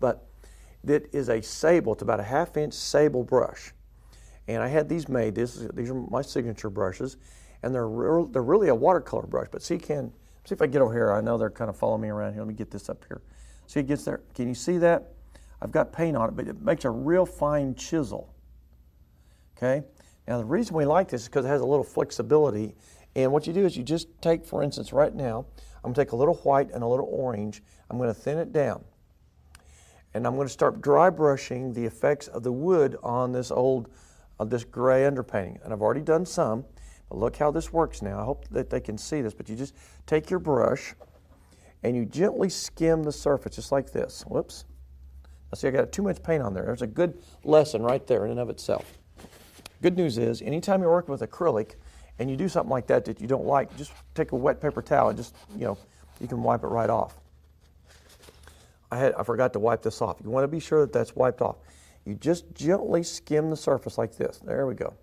But that is a sable. It's about a 1/2 inch sable brush. And I had these made. These are my signature brushes. And they're really a watercolor brush. But see if I can get over here. I know they're kind of following me around here. Let me get this up here. See, it gets there. Can you see that? I've got paint on it, but it makes a real fine chisel. Okay? Now, the reason we like this is because it has a little flexibility. And what you do is you just take, for instance, right now, I'm going to take a little white and a little orange. I'm going to thin it down. And I'm going to start dry brushing the effects of the wood on this this gray underpainting. And I've already done some, but look how this works now. I hope that they can see this, but you just take your brush and you gently skim the surface just like this. Whoops. I see I got too much paint on there. There's a good lesson right there in and of itself. Good news is, anytime you're working with acrylic and you do something like that that you don't like, just take a wet paper towel and just, you can wipe it right off. I forgot to wipe this off. You want to be sure that that's wiped off. You just gently skim the surface like this. There we go.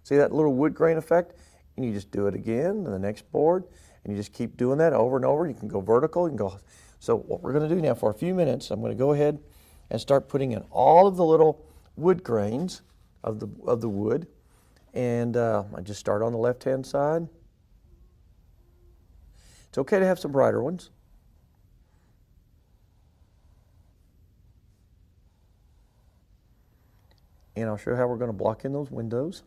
See that little wood grain effect? And you just do it again to the next board, and you just keep doing that over and over. You can go vertical, you can go. So what we're going to do now for a few minutes, I'm going to go ahead and start putting in all of the little wood grains of the wood. And I just start on the left-hand side. It's okay to have some brighter ones. And I'll show you how we're going to block in those windows.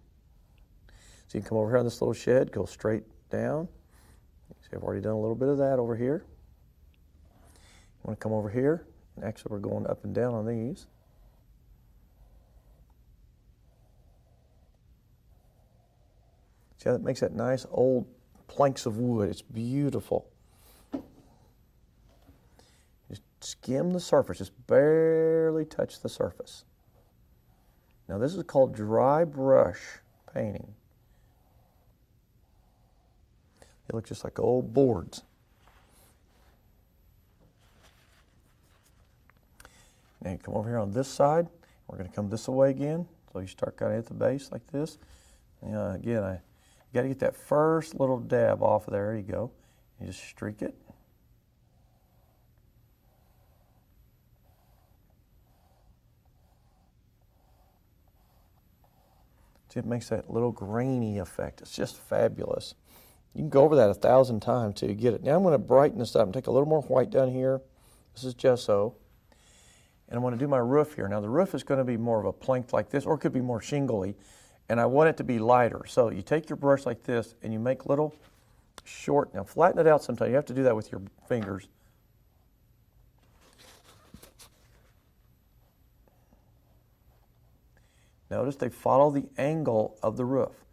So you can come over here on this little shed, go straight down. See, I've already done a little bit of that over here. You want to come over here. And actually, we're going up and down on these. See how that makes that nice old planks of wood. It's beautiful. Just skim the surface. Just barely touch the surface. Now this is called dry brush painting. They look just like old boards. Now you come over here on this side. We're going to come this way again. So you start kind of at the base like this. Again, you got to get that first little dab off of there. There you go. You just streak it. See, it makes that little grainy effect. It's just fabulous. You can go over that 1,000 times till you get it. Now I'm going to brighten this up and take a little more white down here. This is gesso. And I'm going to do my roof here. Now the roof is going to be more of a plank like this, or it could be more shingly. And I want it to be lighter. So you take your brush like this and you make little short, now flatten it out sometimes. You have to do that with your fingers. Notice they follow the angle of the roof.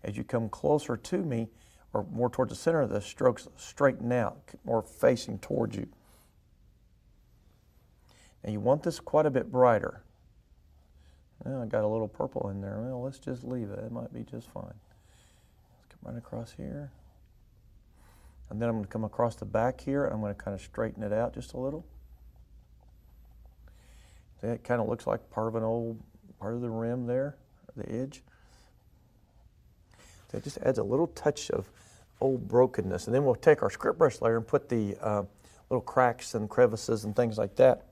As you come closer to me, or more towards the center, the strokes straighten out, more facing towards you. Now you want this quite a bit brighter. Well, I got a little purple in there. Well, let's just leave it. It might be just fine. Let's come right across here. And then I'm going to come across the back here, and I'm going to kind of straighten it out just a little. See, it kind of looks like part of the rim there, the edge. So it just adds a little touch of old brokenness. And then we'll take our script brush layer and put the little cracks and crevices and things like that